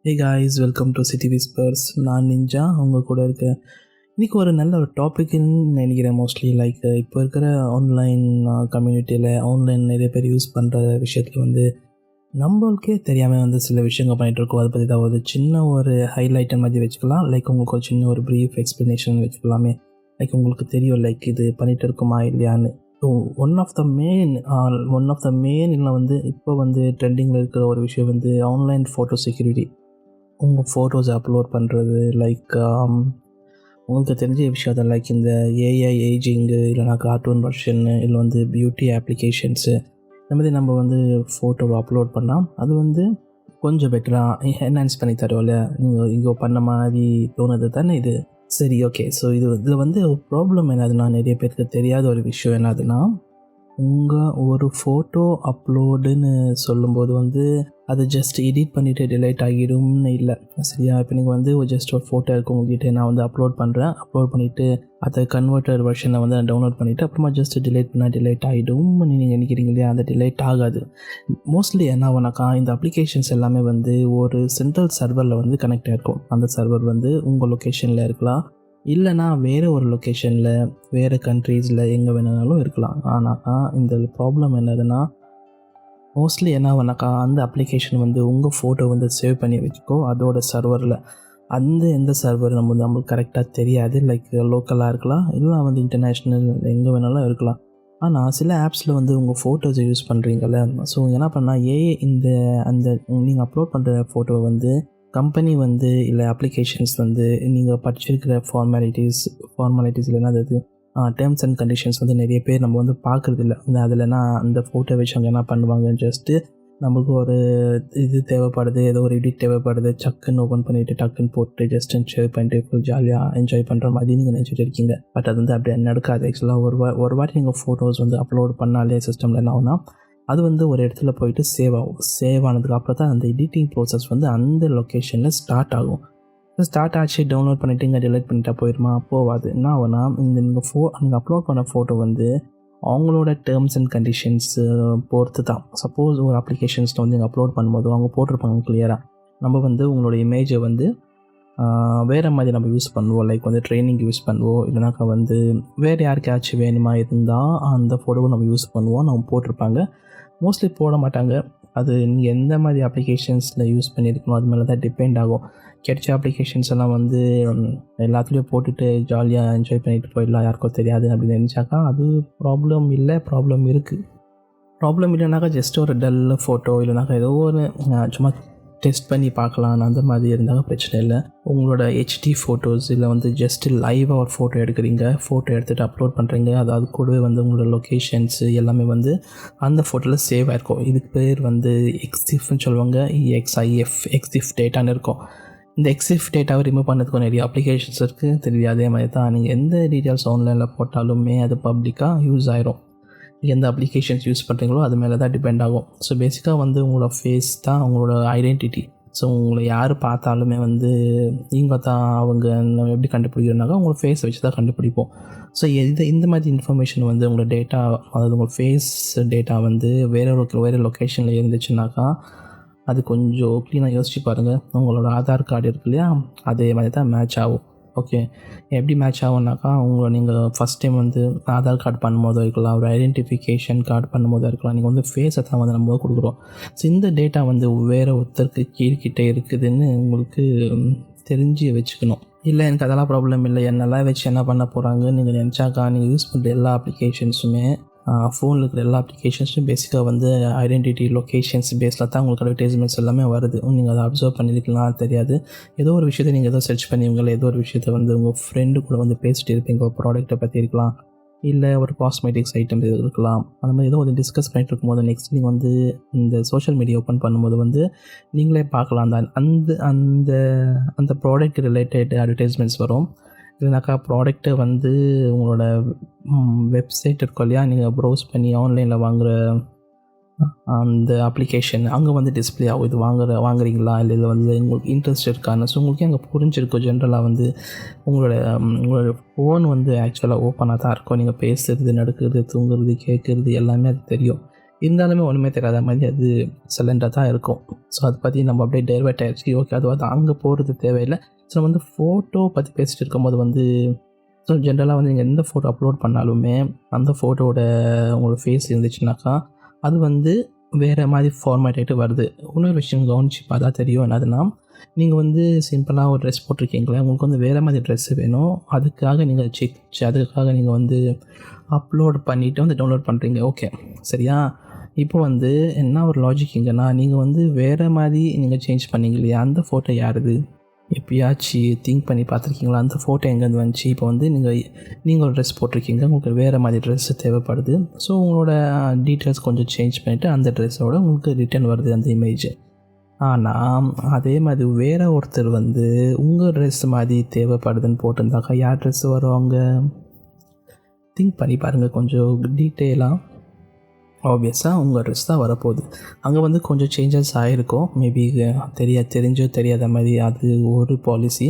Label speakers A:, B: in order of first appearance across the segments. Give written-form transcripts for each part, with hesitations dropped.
A: Hey guys, welcome to city whispers. நான் ninja அவங்க கூட இருக்கேன். இன்றைக்கி ஒரு நல்ல ஒரு டாப்பிக்குன்னு நினைக்கிறேன். மோஸ்ட்லி லைக் இப்போ இருக்கிற ஆன்லைன் கம்யூனிட்டியில் ஆன்லைன் நிறைய பேர் யூஸ் பண்ணுற விஷயத்தில் நம்மளுக்கே தெரியாமல் சில விஷயங்கள் பண்ணிகிட்ருக்கோம். அதை பற்றி தான் ஒரு சின்ன ஒரு ஹைலைட்டை மாதிரி வச்சுக்கலாம். லைக் உங்களுக்கு ஒரு சின்ன ஒரு ப்ரீஃப் எக்ஸ்ப்ளனேஷன் வச்சுக்கலாமே. லைக் உங்களுக்கு தெரியும் லைக் இது பண்ணிகிட்டு இருக்குமா இல்லையான்னு. So one of the main இல்லை இப்போ ட்ரெண்டிங்கில் இருக்கிற ஒரு விஷயம் ஆன்லைன் ஃபோட்டோ செக்யூரிட்டி. உங்கள் ஃபோட்டோஸ் அப்லோட் பண்ணுறது லைக் உங்களுக்கு தெரிஞ்ச விஷயம் தான். லைக் இந்த ஏஐ ஏஜிங்கு இல்லைனா கார்ட்டூன் வெர்ஷன்னு இல்லை பியூட்டி அப்ளிகேஷன்ஸு இந்த மாதிரி நம்ம ஃபோட்டோவை அப்லோட் பண்ணால் அது கொஞ்சம் பெட்டராக என்ஹான்ஸ் பண்ணி தருவோம்ல. நீங்கள் இங்கே பண்ண மாதிரி தோணுது தானே இது. சரி, ஓகே. ஸோ இதில் ப்ராப்ளம் என்னதுன்னா, நிறைய பேருக்கு தெரியாத ஒரு விஷயம் என்னதுன்னா, உங்கள் ஒரு ஃபோட்டோ அப்லோடுன்னு சொல்லும்போது அது ஜஸ்ட் எடிட் பண்ணிவிட்டு டிலைட் ஆகிடும்னு இல்லை, சரியா? இப்போ நீங்கள் ஜஸ்ட் ஒரு ஃபோட்டோ இருக்குது உங்கள்கிட்ட, நான் அப்லோட் பண்ணிவிட்டு அதை கன்வெர்ட்டர் வெர்ஷனை நான் டவுன்லோட் பண்ணிவிட்டு அப்புறமா ஜஸ்ட் டிலைட் பண்ணால் டிலைட் ஆகிடும்னு நீங்கள் நினைக்கிறீங்க இல்லையா? அந்த டிலைட் ஆகாது. மோஸ்ட்லி என்ன ஆகுனாக்கா, இந்த அப்ளிகேஷன்ஸ் எல்லாமே ஒரு சென்ட்ரல் சர்வரில் கனெக்ட் ஆகிருக்கும். அந்த சர்வர் உங்கள் லொக்கேஷனில் இருக்கலாம், இல்லைனா வேறு ஒரு லொக்கேஷனில் வேறு கண்ட்ரீஸில் எங்கே வேணுனாலும் இருக்கலாம். ஆனால் இந்த ப்ராப்ளம் என்னதுன்னா, மோஸ்ட்லி என்ன ஆகுனாக்கா, அந்த அப்ளிகேஷன் உங்கள் ஃபோட்டோ சேவ் பண்ணி வச்சுக்கோ அதோட சர்வரில். எந்த சர்வர் நம்மளுக்கு கரெக்டாக தெரியாது. லைக் லோக்கலாக இருக்கலாம், இல்லை இன்டர்நேஷ்னல் எங்கே வேணாலும் இருக்கலாம். ஆனால் சில ஆப்ஸில் உங்கள் ஃபோட்டோஸை யூஸ் பண்ணுறீங்கள. ஸோ என்ன பண்ணால் அந்த நீங்கள் அப்லோட் பண்ணுற ஃபோட்டோவை கம்பெனி இல்லை அப்ளிகேஷன்ஸ் நீங்கள் படிச்சிருக்கிற ஃபார்மாலிட்டிஸ் இல்லைன்னா அது டேர்ம்ஸ் அண்ட் கண்டிஷன்ஸ் நிறைய பேர் நம்ம பார்க்குறதில்ல. அதில்னா அந்த ஃபோட்டோ வச்சு அவங்க என்ன பண்ணுவாங்க, ஜஸ்ட்டு நமக்கு ஒரு இது தேவைப்படுது, ஏதோ ஒரு எடிட் தேவைப்படுது, டக்குன்னு ஓப்பன் பண்ணிவிட்டு டக்குன்னு போட்டு ஜஸ்ட் ஷேர் பண்ணிட்டு ஃபுல் ஜாலியாக என்ஜாய் பண்ணுற மாதிரி நீங்கள் நினச்சிட்டு இருக்கீங்க. பட் அது அப்படியே நடக்காது. ஆக்சுவலாக ஒரு வாட்டி நீங்கள் ஃபோட்டோஸ் அப்லோட் பண்ணாலே சிஸ்டமில் என்ன ஆகுனா, அது ஒரு இடத்துல போயிட்டு சேவ் ஆகும். சேவ் ஆனதுக்கு அப்புறம் தான் அந்த எடிட்டிங் ப்ராசஸ் அந்த லொக்கேஷனில் ஸ்டார்ட் ஆகும். ஸ்டார்ட் ஆச்சு, டவுன்லோட் பண்ணிவிட்டு இங்கே டிலைட் பண்ணிட்டா போயிடுமா? போகாது. என்ன ஆகுனா, நீங்கள் அப்லோட் பண்ண ஃபோட்டோ அவங்களோட டேர்ம்ஸ் அண்ட் கண்டிஷன்ஸ் பொறுத்து தான். சப்போஸ் ஒரு அப்ளிகேஷன்ஸில் நீங்கள் அப்லோட் பண்ணும்போது அவங்க போட்டிருப்பாங்க கிளியராக, நம்ம உங்களோட இமேஜை வேறு மாதிரி நம்ம யூஸ் பண்ணுவோம். லைக் ட்ரைனிங் யூஸ் பண்ணுவோம், இல்லைனாக்கா வேறு யாருக்காச்சும் வேணுமா இருந்தால் அந்த ஃபோட்டோவை நம்ம யூஸ் பண்ணுவோம். நம்ம போட்டிருப்பாங்க. மோஸ்ட்லி போட மாட்டாங்க. அது நீங்கள் எந்த மாதிரி அப்ளிகேஷன்ஸில் யூஸ் பண்ணியிருக்கணும் அது மேலே தான் டிபெண்ட் ஆகும். கிடைச்ச அப்ளிகேஷன்ஸ் எல்லாம் எல்லாத்துலேயும் போட்டுட்டு ஜாலியாக என்ஜாய் பண்ணிட்டு போயிடலாம், யாருக்கும் தெரியாது அப்படின்னு நினச்சாக்கா அது ப்ராப்ளம் இல்லை. ப்ராப்ளம் இருக்குது. ப்ராப்ளம் இல்லைனாக்கா ஜஸ்ட் ஒரு டல் ஃபோட்டோ இல்லைனாக்கா ஏதோ ஒரு சும்மா டெஸ்ட் பண்ணி பார்க்கலாம், அந்த மாதிரி இருந்தாலும் பிரச்சனை இல்லை. உங்களோட ஹெச்டி ஃபோட்டோஸ் இல்லை ஜஸ்ட் லைவாக ஒரு ஃபோட்டோ எடுக்கிறீங்க, ஃபோட்டோ எடுத்துகிட்டு அப்லோட் பண்ணுறீங்க, அது கூடவே உங்களோட லொக்கேஷன்ஸு எல்லாமே அந்த ஃபோட்டோவில் சேவ் ஆகிருக்கும். இதுக்கு பேர் எக்ஸிஃப்னு சொல்லுவாங்க. எக்ஸிஃப் டேட்டான்னு இருக்கும். இந்த எக்ஸிஃப் டேட்டாவை ரிமூவ் பண்ணுறதுக்கு நிறைய அப்ளிகேஷன்ஸ் இருக்குது, தெரியும். அதே மாதிரி தான் நீங்கள் எந்த டீட்டெயில்ஸ் ஆன்லைனில் போட்டாலுமே அது பப்ளிக்காக யூஸ் ஆயிரும். எந்த அப்ளிகேஷன்ஸ் யூஸ் பண்ணுறீங்களோ அது மேலே தான் டிபெண்ட் ஆகும். ஸோ பேசிக்காக உங்களோட ஃபேஸ் தான் உங்களோட ஐடென்டிட்டி. ஸோ உங்களை யார் பார்த்தாலுமே இவங்க தான் அவங்க நம்ம எப்படி கண்டுபிடிக்கிறோம்னாக்கா உங்களோட ஃபேஸ் வச்சு தான் கண்டுபிடிப்போம். ஸோ இந்த மாதிரி இன்ஃபர்மேஷன் உங்களோட டேட்டா, அதாவது உங்கள் ஃபேஸ் டேட்டா வேறு லொக்கேஷனில் இருந்துச்சுனாக்கா அது கொஞ்சம் க்ளீனாக யோசிச்சு பாருங்கள். உங்களோட ஆதார் கார்டு இருக்கு இல்லையா, அதே மாதிரி தான் மேட்ச் ஆகும். ஓகே, எப்படி மேட்ச் ஆகும்னாக்கா, நீங்கள் ஃபஸ்ட் டைம் ஆதார் கார்டு பண்ணும்போதோ இருக்கலாம், ஒரு ஐடென்டிஃபிகேஷன் கார்டு பண்ணும்போதோ இருக்கலாம், நீங்கள் ஃபேஸை தான் நம்ம கொடுக்குறோம். ஸோ இந்த டேட்டா வேறு ஒருத்தருக்கு கீழ்கிட்டே இருக்குதுன்னு உங்களுக்கு தெரிஞ்சு வச்சுக்கணும். இல்லை எனக்கு அதெல்லாம் ப்ராப்ளம் இல்லை, என்னெல்லாம் வச்சு என்ன பண்ண போகிறாங்கன்னு நீங்கள் நினச்சாக்கா, நீங்கள் யூஸ் பண்ணுற எல்லா அப்ளிகேஷன்ஸுமே ஃபோனில் இருக்கிற எல்லா அப்ளிகேஷன்ஸும் பேசிக்காக ஐடென்டிட்டி லொக்கேஷன்ஸ் பேஸில் தான் உங்களுக்கு அட்வர்டைஸ்மெண்ட்ஸ் எல்லாமே வருது. நீங்கள் அதை அப்சர்வ் பண்ணியிருக்கலாம், தெரியாது. ஏதோ ஒரு விஷயத்தை நீங்கள் ஏதோ சர்ச் பண்ணுவீங்களா, ஏதோ ஒரு விஷயத்தை உங்கள் ஃப்ரெண்டு கூட பேசிட்டு இருப்பீங்க, ஒரு ப்ராடக்ட்டை பற்றி இருக்கலாம், இல்லை ஒரு காஸ்மெட்டிக்ஸ் ஐட்டம் இது இருக்கலாம். அந்த மாதிரி ஏதோ டிஸ்கஸ் பண்ணிட்டு இருக்கும்போது நெக்ஸ்ட் நீங்கள் இந்த சோஷியல் மீடியா ஓப்பன் பண்ணும்போது நீங்களே பார்க்கலாம், அந்த அந்த ப்ராடக்ட் ரிலேட்டட் அட்வர்டைஸ்மெண்ட்ஸ் வரும். இல்லைனாக்கா ப்ராடக்ட்டை உங்களோட வெப்சைட் இருக்கும் இல்லையா, நீங்கள் ப்ரௌஸ் பண்ணி ஆன்லைனில் வாங்குகிற அந்த அப்ளிகேஷன் அங்கே டிஸ்பிளே ஆகும். இது வாங்குறீங்களா, இல்லை இதில் உங்களுக்கு இன்ட்ரெஸ்ட் இருக்கான்னு. ஸோ உங்களுக்கு அங்கே புரிஞ்சிருக்கும். ஜென்ரலாக உங்களோட ஃபோன் ஆக்சுவலாக ஓப்பனாக தான் இருக்கும். நீங்கள் பேசுகிறது, நடக்கிறது, தூங்குறது, கேட்குறது எல்லாமே அது தெரியும். இருந்தாலுமே ஒன்றுமே தெரியாத மாதிரி அது சைலண்டாக தான் இருக்கும். ஸோ அதை பற்றி நம்ம அப்படியே டைவர்ட் ஆகிடுச்சு. ஓகே, அது அங்கே போகிறது தேவையில்லை. ஸோ நம்ம வந்து ஃபோட்டோ பற்றி பேசிகிட்டு இருக்கும்போது வந்து ஸோ ஜென்ரலாக வந்து நீங்கள் எந்த ஃபோட்டோ அப்லோட் பண்ணாலுமே அந்த ஃபோட்டோவோட உங்களோட ஃபேஸ் இருந்துச்சுனாக்கா அது வந்து வேறு மாதிரி ஃபார்மேட் ஆகிட்டு வருது. இன்னொரு விஷயம் கவனிச்சு பார்த்தா தெரியும் என்னதுன்னா, நீங்கள் வந்து சிம்பிளாக ஒரு ட்ரெஸ் போட்டிருக்கீங்களே, உங்களுக்கு வந்து வேறு மாதிரி ட்ரெஸ்ஸு வேணும். அதுக்காக நீங்கள் வந்து அப்லோட் பண்ணிவிட்டு வந்து டவுன்லோட் பண்ணுறீங்க. ஓகே, சரியா? இப்போ வந்து என்ன ஒரு லாஜிக் இங்கேன்னா, நீங்கள் வந்து வேறு மாதிரி நீங்கள் சேஞ்ச் பண்ணீங்க இல்லையா, அந்த ஃபோட்டோ யாருது? எப்பயாச்சும் திங்க் பண்ணி பார்த்துருக்கீங்களா? அந்த ஃபோட்டோ எங்கேருந்து வந்துச்சு? இப்போ வந்து நீங்கள் ஒரு ட்ரெஸ் போட்டிருக்கீங்க, உங்களுக்கு வேறு மாதிரி ட்ரெஸ்ஸு தேவைப்படுது. ஸோ உங்களோட டீட்டெயில்ஸ் கொஞ்சம் சேஞ்ச் பண்ணிவிட்டு அந்த ட்ரெஸ்ஸோட உங்களுக்கு ரிட்டர்ன் வருது அந்த இமேஜ். ஆனால் அதே மாதிரி வேறு ஒருத்தர் வந்து உங்கள் ட்ரெஸ் மாதிரி தேவைப்படுதுன்னு போட்டிருந்தாக்கா யார் ட்ரெஸ்ஸு வருவாங்க? திங்க் பண்ணி பாருங்கள் கொஞ்சம் டீட்டெயிலாக. ஆப்வியஸாக உங்கள் ட்ரெஸ் தான் வரப்போகுது. அங்கே வந்து கொஞ்சம் சேஞ்சஸ் ஆகிருக்கும். மேபி தெரியாத மாதிரி அது ஒரு பாலிசி.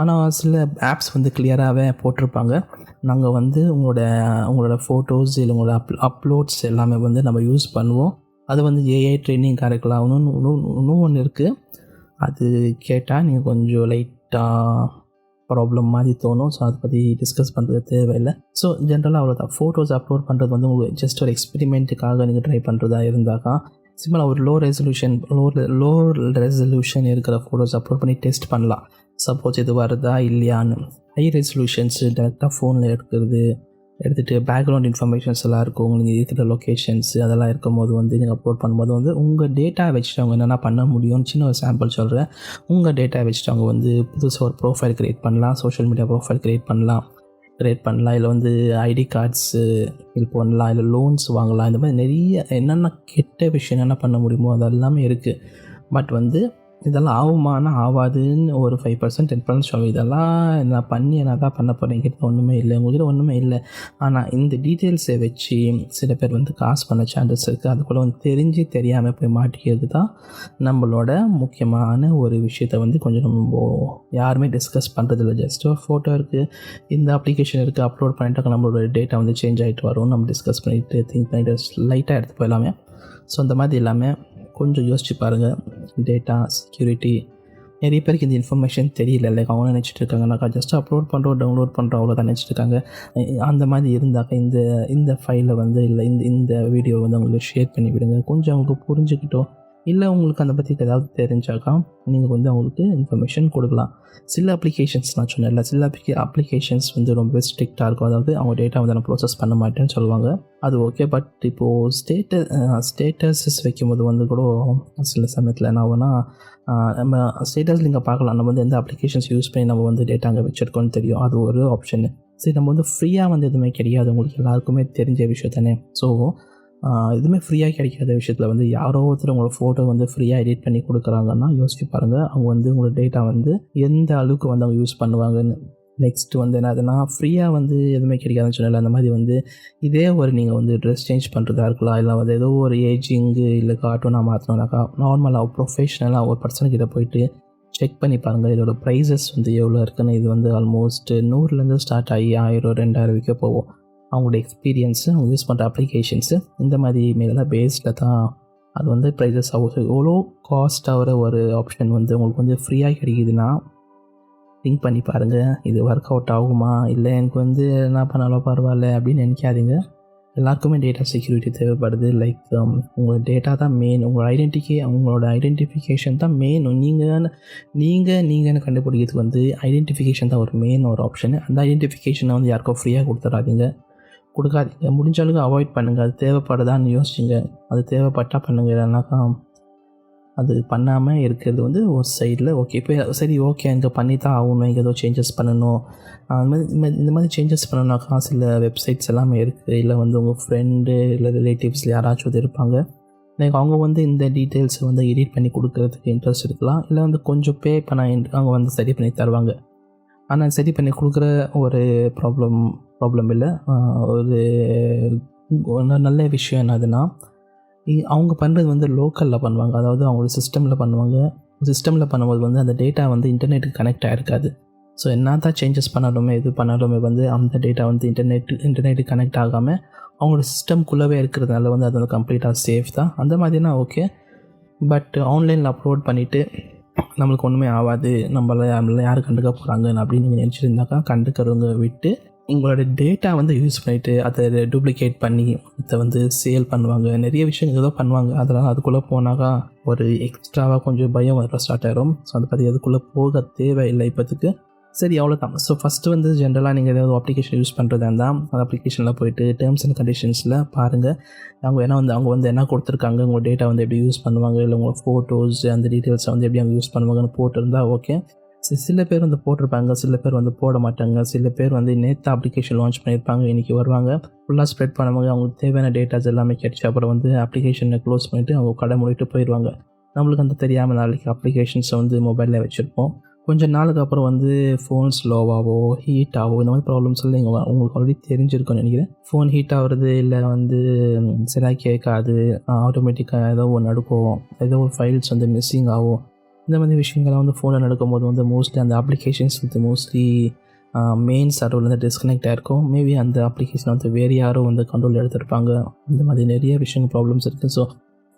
A: ஆனால் சில ஆப்ஸ் வந்து கிளியராகவே போட்டிருப்பாங்க. நாங்கள் வந்து உங்களோட ஃபோட்டோஸ் இல்லை உங்களோட அப்லோட்ஸ் எல்லாமே வந்து நம்ம யூஸ் பண்ணுவோம். அது வந்து ஏஐ ட்ரெயினிங்காக இருக்கலாம். இன்னும் ஒன்று இருக்குது. அது கேட்டால் நீங்கள் கொஞ்சம் லைட்டாக ப்ராப்ளம் மாதிரி தோணும். ஸோ அதை பற்றி டிஸ்கஸ் பண்ணுறது தேவையில்லை. ஸோ ஜென்ரலாக அவ்வளோதான். ஃபோட்டோஸ் அப்லோட் பண்ணுறது வந்து உங்களுக்கு ஜஸ்ட் ஒரு எக்ஸ்பெரிமெண்ட்டுக்காக நீங்கள் ட்ரை பண்ணுறதா இருந்தாக்கா சிம்பிளாக ஒரு லோ ரெசல்யூஷன் இருக்கிற ஃபோட்டோஸ் அப்லோட் பண்ணி டெஸ்ட் பண்ணலாம். சப்போஸ் இது வருதா இல்லையான்னு. ஹை ரெசல்யூஷன்ஸு டேரெக்டாக ஃபோனில் எடுத்துகிட்டு பேக்ரவுண்ட் இன்ஃபர்மேஷன்ஸ் எல்லாம் இருக்கும். நீங்கள் இருக்கிற லொக்கேஷன்ஸு அதெல்லாம் இருக்கும்போது வந்து நீங்கள் அப்லோட் பண்ணும்போது வந்து உங்கள் டேட்டா வச்சுட்டு அவங்க என்னென்ன பண்ண முடியும்னு சின்ன ஒரு சாம்பிள் சொல்கிறேன். உங்கள் டேட்டா வச்சுட்டு அவங்க வந்து புதுசாக ஒரு ப்ரோஃபைல் க்ரியேட் பண்ணலாம், சோஷியல் மீடியா ப்ரோஃபைல் க்ரியேட் பண்ணலாம், இல்லை வந்து ஐடி கார்ட்ஸு இது பண்ணலாம், இல்லை லோன்ஸ் வாங்கலாம். இந்த மாதிரி நிறைய என்னென்ன கெட்ட விஷயம் என்னென்ன பண்ண முடியுமோ அது எல்லாமே இருக்குது. பட் வந்து இதெல்லாம் ஆகுமானா ஆகாதுன்னு ஒரு 5% 10% சொல்லுவோம். இதெல்லாம் நான் பண்ணி என்ன தான் பண்ண போகிறேன், என்கிட்ட ஒன்றுமே இல்லை, உங்கள்கிட்ட ஒன்றுமே இல்லை. ஆனால் இந்த டீட்டெயில்ஸை வச்சு சில பேர் வந்து காசு பண்ண சான்சஸ் இருக்குது. அதுக்குள்ளே வந்து தெரியாமல் போய் மாட்டிக்கிறது தான் நம்மளோட முக்கியமான ஒரு விஷயத்தை வந்து கொஞ்சம் நம்ம யாருமே டிஸ்கஸ் பண்ணுறதில்ல. ஜஸ்ட் ஒரு ஃபோட்டோ இருக்குது, இந்த அப்ளிகேஷன் இருக்குது, அப்லோட் பண்ணிட்டாக்க நம்மளோட டேட்டா வந்து சேஞ்ச் ஆகிட்டு வரும். நம்ம டிஸ்கஸ் பண்ணிவிட்டு திங்க் பண்ணிவிட்டு லைட்டாக எடுத்து போயிடலாமே. ஸோ அந்த மாதிரி இல்லாமல் கொஞ்சம் யோசிச்சு பாருங்கள். டேட்டா செக்யூரிட்டி நிறைய பேருக்கு இந்த இன்ஃபர்மேஷன் தெரியல. லைக் அவங்க நினச்சிட்டு இருக்காங்கனாக்கா ஜஸ்ட் அப்லோட் பண்ணுறோம், டவுன்லோட் பண்ணுறோம், அவ்வளோதான் நினச்சிட்டு இருக்காங்க. அந்த மாதிரி இருந்தாக்கா இந்த ஃபைலை வந்து இல்லை இந்த வீடியோ வந்து அவங்களுக்கு ஷேர் பண்ணி விடுங்க. கொஞ்சம் அவங்களுக்கு புரிஞ்சுக்கிட்டோம் இல்லை உங்களுக்கு அதை பற்றி ஏதாவது தெரிஞ்சாக்கா நீங்கள் வந்து அவங்களுக்கு இன்ஃபர்மேஷன் கொடுக்கலாம். சில அப்ளிகேஷன்ஸ் நான் சொன்னேன்ல, சில அப்ளிகேஷன்ஸ் வந்து ரொம்ப ஸ்ட்ரிக்டாக இருக்கும். அதாவது அவங்க டேட்டா வந்து நான் ப்ராசஸ் பண்ண மாட்டேன்னு சொல்லுவாங்க. அது ஓகே. பட் இப்போது ஸ்டேட்டஸஸ் வைக்கும்போது வந்து கூட சில சமயத்தில் என்ன ஆகும்னா, நம்ம ஸ்டேட்டஸ் நீங்கள் பார்க்கலாம், நம்ம வந்து எந்த அப்ளிகேஷன்ஸ் யூஸ் பண்ணி நம்ம வந்து டேட்டா அங்கே வச்சுருக்கோன்னு தெரியும். அது ஒரு ஆப்ஷனு. சரி, நம்ம வந்து ஃப்ரீயாக வந்து எதுவுமே கிடையாது, உங்களுக்கு எல்லாருக்குமே தெரிஞ்ச விஷயம் தானே. ஸோ எதுவுமே ஃப்ரீயாக கிடைக்காத விஷயத்தில் வந்து யாரோ ஒருத்தர் உங்களோட ஃபோட்டோ வந்து ஃப்ரீயாக எடிட் பண்ணி கொடுக்குறாங்கன்னா யோசிச்சு பாருங்கள், அவங்க வந்து உங்களோட டேட்டா வந்து எந்த அளவுக்கு வந்து அவங்க யூஸ் பண்ணுவாங்கன்னு. நெக்ஸ்ட்டு வந்து என்னதுன்னா, ஃப்ரீயாக வந்து எதுவுமே கிடைக்காதுன்னு சொன்னால அந்த மாதிரி வந்து இதே ஒரு நீங்கள் வந்து ட்ரெஸ் சேஞ்ச் பண்ணுறதா இருக்கலாம், இல்லை வந்து ஏதோ ஒரு ஏஜிங்கு இல்லை கார்ட்டூனாக மாற்றினோம்னாக்கா நார்மலாக ப்ரொஃபஷ்னலாக ஒரு பர்சனுக்கிட்ட போயிட்டு செக் பண்ணி பாருங்கள் இதோட ப்ரைஸஸ் வந்து எவ்வளோ இருக்குன்னு. இது வந்து ஆல்மோஸ்ட் 100லேருந்து ஸ்டார்ட் ஆகி 1000 2000 வரைக்கும் போகும். அவங்களோட எக்ஸ்பீரியன்ஸு, அவங்க யூஸ் பண்ணுற அப்ளிகேஷன்ஸு இந்த மாதிரி மேலே பேஸில் தான் அது வந்து ப்ரைஸஸ் ஆகும். ஸோ எவ்வளோ காஸ்ட் ஆகிற ஒரு ஆப்ஷன் வந்து உங்களுக்கு வந்து ஃப்ரீயாக கிடைக்குதுன்னா திங்க் பண்ணி பாருங்கள், இது ஒர்க் அவுட் ஆகுமா இல்லை எனக்கு வந்து என்ன பண்ணாலும் பரவாயில்ல அப்படின்னு நினைக்காதீங்க. எல்லாருக்குமே டேட்டா செக்யூரிட்டி தேவைப்படுது. லைக் உங்களோட டேட்டா தான் மெயின், உங்களோட ஐடென்டிஃபிகேஷன் தான் மெயின். நீங்கள் கண்டுபிடிக்கிறதுக்கு வந்து ஐடென்டிஃபிகேஷன் தான் ஒரு மெயின் ஒரு ஆப்ஷனு. அந்த ஐடென்டிஃபிகேஷனை வந்து யாருக்கும் ஃப்ரீயாக கொடுக்காதீங்க. முடிஞ்ச அளவுக்கு அவாய்ட் பண்ணுங்கள். அது தேவைப்படுதான்னு யோசிச்சுங்க. அது தேவைப்பட்டால் பண்ணுங்கள், இல்லைனாக்கா அது பண்ணாமல் இருக்கிறது வந்து ஒரு சைடில் ஓகே. இப்போ சரி ஓகே அங்கே பண்ணி தான் ஆகணும், இங்கே ஏதோ சேஞ்சஸ் பண்ணணும், இந்த மாதிரி சேஞ்சஸ் பண்ணணுனாக்கா சில வெப்சைட்ஸ் எல்லாமே இருக்குது. இல்லை வந்து உங்கள் ஃப்ரெண்டு இல்லை ரிலேட்டிவ்ஸில் யாராச்சும் இது இருப்பாங்க, லைக் அவங்க வந்து இந்த டீட்டெயில்ஸை வந்து எடிட் பண்ணி கொடுக்கறதுக்கு இன்ட்ரெஸ்ட் இருக்கலாம். இல்லை வந்து கொஞ்சம் பே பண்ண அவங்க வந்து சரி பண்ணி தருவாங்க. ஆனால் சரி பண்ணி கொடுக்குற ஒரு ப்ராப்ளம் இல்லை. ஒரு நல்ல விஷயம் என்னதுன்னா, அவங்க பண்ணுறது வந்து லோக்கலில் பண்ணுவாங்க. அதாவது அவங்களோட சிஸ்டமில் பண்ணுவாங்க. சிஸ்டமில் பண்ணும்போது வந்து அந்த டேட்டா வந்து இன்டர்நெட்டுக்கு கனெக்ட் ஆகிருக்காது. ஸோ என்ன தான் சேஞ்சஸ் பண்ணாலுமே இது பண்ணாலுமே வந்து அந்த டேட்டா வந்து இன்டர்நெட்டு கனெக்ட் ஆகாமல் அவங்களோட சிஸ்டம்குள்ளவே இருக்கிறதுனால வந்து அது வந்து கம்ப்ளீட்டாக சேஃப் தான். அந்த மாதிரினா ஓகே. பட் ஆன்லைனில் அப்லோட் பண்ணிவிட்டு நம்மளுக்கு ஒன்றுமே ஆகாது, நம்மள யார் கண்டுக்க போகிறாங்க அப்படின்னு நீங்கள் நினச்சிருந்தாக்கா கண்டுக்கிறவங்க விட்டு உங்களோட டேட்டா வந்து யூஸ் பண்ணிவிட்டு அதை டூப்ளிகேட் பண்ணி அதை வந்து சேல் பண்ணுவாங்க. நிறைய விஷயங்கள் ஏதோ பண்ணுவாங்க. அதெல்லாம் அதுக்குள்ளே போனாக்கா ஒரு எக்ஸ்ட்ராவாக கொஞ்சம் பயம் வர ஸ்டார்ட் ஆகிரும். ஸோ அதை பற்றி அதுக்குள்ளே போக தேவையில்லை இப்போதுக்கு. சரி, அவ்வளோதான். ஸோ ஃபஸ்ட்டு வந்து ஜென்ரலாக நீங்கள் ஏதாவது அப்ளிகேஷன் யூஸ் பண்ணுறதா இருந்தால் அந்த அப்ளிகேஷனில் போய்ட்டு டேர்ம்ஸ் அண்ட் கண்டிஷன்ஸில் பாருங்கள். அவங்க வந்து என்ன கொடுத்துருக்காங்க, உங்கள் டேட்டா வந்து எப்படி யூஸ் பண்ணுவாங்க, இல்லை உங்கள் ஃபோட்டோஸ் அந்த டீட்டெயில்ஸை வந்து எப்படி அவங்க யூஸ் பண்ணுவாங்கன்னு போட்டிருந்தால் ஓகே. சில பேர் வந்து போட்டிருப்பாங்க, சில பேர் வந்து போட மாட்டாங்க. சில பேர் வந்து நேற்று அப்ளிகேஷன் லான்ச் பண்ணியிருப்பாங்க, இன்றைக்கி வருவாங்க ஃபுல்லாக ஸ்ப்ரெட் பண்ணுவாங்க. அவங்களுக்கு தேவையான டேட்டாஸ் எல்லாமே கிடைச்சி அப்புறம் வந்து அப்ளிகேஷனை க்ளோஸ் பண்ணிவிட்டு அவங்க கடை மூடிட்டு போயிடுவாங்க. நம்மளுக்கு அந்த தெரியாமல் நாளைக்கு அப்ளிகேஷன்ஸை வந்து மொபைலில் வச்சுருப்போம். கொஞ்சம் நாளுக்கு அப்புறம் வந்து ஃபோன் ஸ்லோவாகவோ ஹீட்டாகவோ இந்த மாதிரி ப்ராப்ளம்ஸ் எல்லாம் உங்களுக்கு ஆல்ரெடி தெரிஞ்சிருக்கும்னு நினைக்கிறேன். ஃபோன் ஹீட் ஆகிறது, இல்லை வந்து சரியாக கேட்காது, ஆட்டோமேட்டிக்காக ஏதோ ஒன்று நடக்கும், ஏதோ ஒரு ஃபைல்ஸ் வந்து மிஸ்ஸிங் ஆகும். இந்த மாதிரி விஷயங்கள்லாம் வந்து ஃபோனில் நடக்கும்போது வந்து மோஸ்ட்லி அந்த அப்ளிகேஷன்ஸ் வந்து மோஸ்ட்லி மெயின் சர்வர்லேருந்து டிஸ்கனெக்ட் ஆகிருக்கும். மேபி அந்த அப்ளிகேஷன் வந்து வேறு யாரும் வந்து கண்ட்ரோல் எடுத்திருப்பாங்க. இந்த மாதிரி நிறைய விஷயங்கள் ப்ராப்ளம்ஸ் இருக்குது. ஸோ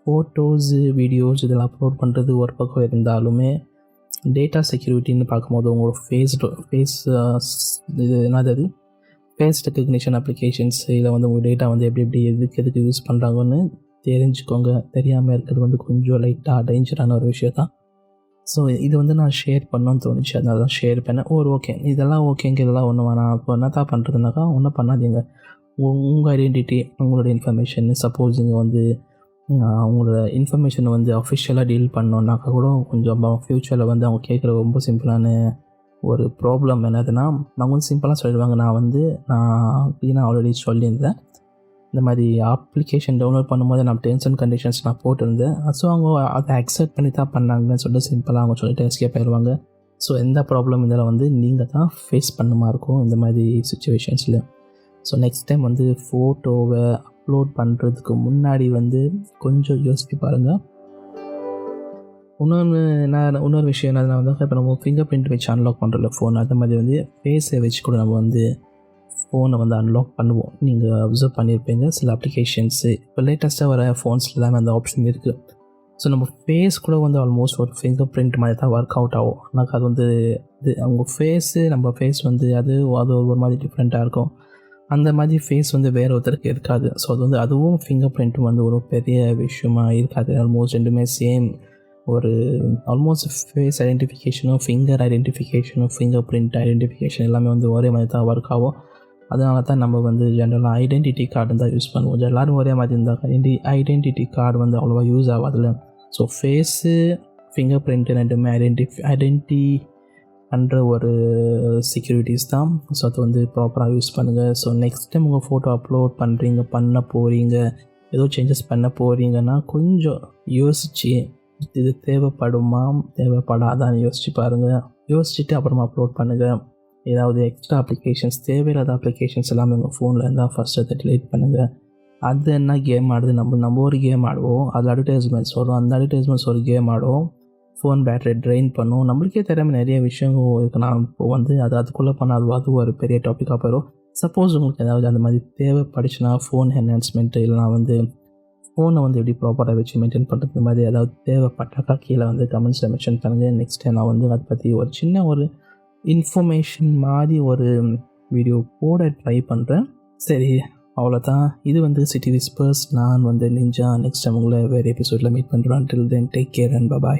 A: ஃபோட்டோஸு வீடியோஸ் இதெல்லாம் அப்லோட் பண்ணுறது ஒரு பக்கம் இருந்தாலுமே டேட்டா செக்யூரிட்டின்னு பார்க்கும்போது உங்களோட இது என்னது ஃபேஸ் ரெக்கக்னிஷன் அப்ளிகேஷன்ஸ் இதில் வந்து உங்கள் டேட்டா வந்து எப்படி எதுக்கு யூஸ் பண்ணுறாங்கன்னு தெரிஞ்சுக்கோங்க. தெரியாமல் இருக்கிறது வந்து கொஞ்சம் லைட்டாக டேஞ்சரான ஒரு விஷயம் தான். ஸோ இது வந்து நான் ஷேர் பண்ணணும்னு தோணுச்சு, அதனால தான் ஷேர் பண்ணேன். ஓகே, இதெல்லாம் ஓகேங்க, இதெல்லாம் ஒன்று வேணாம். இப்போ என்ன தான் பண்ணுறதுனாக்கா ஒன்றும் பண்ணாதீங்க. உங்கள் ஐடென்டிட்டி, உங்களோட இன்ஃபர்மேஷன், சப்போஸ் இங்கே வந்து அவங்களோட இன்ஃபர்மேஷனை வந்து அஃபிஷியலாக டீல் பண்ணோன்னாக்கா கூட கொஞ்சம் ஃப்யூச்சரில் வந்து அவங்க கேட்குற ரொம்ப சிம்பிளான ஒரு ப்ராப்ளம் என்னதுன்னா, அவங்க வந்து சிம்பிளாக சொல்லிடுவாங்க, நான் ஆல்ரெடி சொல்லியிருந்தேன், இந்த மாதிரி அப்ளிகேஷன் டவுன்லோட் பண்ணும்போது நான் டேர்ம்ஸ் அண்ட் கண்டிஷன்ஸ் நான் போட்டிருந்தேன். ஸோ அவங்க அதை அக்செப்ட் பண்ணி தான் பண்ணாங்கன்னு சொல்லிட்டு சிம்பிளாக அவங்க சொல்லிட்டு எஸ்கேப் ஆயிடுவாங்க. ஸோ எந்த ப்ராப்ளம் இதில் வந்து நீங்கள் தான் ஃபேஸ் பண்ண மாதிரி இருக்கும் இந்த மாதிரி சுச்சுவேஷன்ஸில். ஸோ நெக்ஸ்ட் டைம் வந்து ஃபோட்டோவை அப்லோட் பண்ணுறதுக்கு முன்னாடி வந்து கொஞ்சம் யோசித்து பாருங்கள். இன்னொரு விஷயம் என்னதுன்னா வந்து இப்போ நம்ம ஃபிங்கர் பிரிண்ட் வச்சு அன்லாக் பண்ணுறோம்ல ஃபோன், அந்த மாதிரி வந்து ஃபேஸை வச்சு கூட நம்ம வந்து ஃபோனை வந்து அன்லாக் பண்ணுவோம். நீங்கள் அப்சர்வ் பண்ணியிருப்பீங்க சில அப்ளிகேஷன்ஸு இப்போ லேட்டஸ்ட்டாக வர ஃபோன்ஸ் எல்லாமே அந்த ஆப்ஷன் இருக்குது. ஸோ நம்ம ஃபேஸ் கூட வந்து ஆல்மோஸ்ட் ஒரு ஃபிங்கர் பிரிண்ட் மாதிரி தான் ஒர்க் அவுட் ஆகும். எனக்கு அது வந்து அவங்க ஃபேஸு நம்ம ஃபேஸ் வந்து அது ஒரு மாதிரி டிஃப்ரெண்ட்டாக இருக்கும். அந்த மாதிரி ஃபேஸ் வந்து வேறு ஒருத்தருக்கு இருக்காது. ஸோ அது வந்து அதுவும் ஃபிங்கர் பிரிண்ட்டும் வந்து ஒரு பெரிய விஷயமாக இருக்காது. ஆல்மோஸ்ட் ரெண்டுமே சேம் ஒரு ஆல்மோஸ்ட் ஃபேஸ் ஐடென்டிஃபிகேஷனும் ஃபிங்கர் ஐடென்டிஃபிகேஷனும் ஃபிங்கர் பிரிண்ட் ஐடென்டிஃபிகேஷன் எல்லாமே வந்து ஒரே மாதிரி தான் ஒர்க் ஆகும். அதனால தான் நம்ம வந்து ஜென்ரலாக ஐடென்டிட்டி கார்டு தான் யூஸ் பண்ணுவோம். எல்லோரும் ஒரே மாதிரி இருந்தால் ஐடென்டிட்டி கார்டு வந்து அவ்வளோவா யூஸ் ஆகாதுல்ல. ஸோ ஃபேஸு ஃபிங்கர் பிரிண்ட்டு ரெண்டுமே ஐடென்டி பண்ணுற ஒரு செக்யூரிட்டிஸ் தான். ஸோ அது வந்து ப்ராப்பராக யூஸ் பண்ணுங்கள். ஸோ நெக்ஸ்ட் டைம் உங்கள் ஃபோட்டோ அப்லோட் பண்ண போகிறீங்க, ஏதோ சேஞ்சஸ் பண்ண போகிறீங்கன்னா கொஞ்சம் யோசித்து இது தேவைப்படாதான்னு யோசித்து பாருங்கள். யோசிச்சுட்டு அப்புறமா அப்லோட் பண்ணுங்கள். ஏதாவது எக்ஸ்ட்ரா அப்ளிகேஷன்ஸ், தேவையில்லாத அப்ளிகேஷன்ஸ் எல்லாமே உங்கள் ஃபோனில் இருந்தால் ஃபஸ்ட்டு அதை டிலீட் பண்ணுங்கள். அது என்ன கேம் ஆடுது, நம்ம ஒரு கேம் ஆடுவோம், அதில் அட்வர்டைஸ்மெண்ட்ஸ் வரும், அந்த அட்வர்டைஸ்மெண்ட்ஸ் ஒரு கேம் ஆடுவோம், ஃபோன் பேட்டரி ட்ரெயின் பண்ணும். நம்மளுக்கே தெரியாமல் நிறைய விஷயங்கள் இருக்குது. நான் இப்போ வந்து அதுக்குள்ளே பண்ணால் அது ஒரு பெரிய டாப்பிக்காக போயிடும். சப்போஸ் உங்களுக்கு ஏதாவது அந்த மாதிரி தேவைப்படுச்சுன்னா ஃபோன் என்ஹான்ஸ்மெண்ட்டு இல்லைனா வந்து ஃபோனை வந்து எப்படி ப்ராப்பராக வச்சு மெயின்டைன் பண்ணுறது மாதிரி ஏதாவது தேவைப்பட்டாக்கா கீழே வந்து கமெண்ட்ஸில் மென்ஷன் பண்ணுங்கள். நெக்ஸ்ட் டைம் நான் வந்து அதை பற்றி ஒரு சின்ன ஒரு இன்ஃபர்மேஷன் மாதிரி ஒரு வீடியோ போட ட்ரை பண்ணுறேன். சரி, அவ்வளோதான். இது வந்து சிட்டி விஸ்பர்ஸ். நான் வந்து நிஞ்சா. நெக்ஸ்ட் டைம் உங்களை வேறு எபிசோடில் மீட் பண்ணுறேன். Till then take care and by.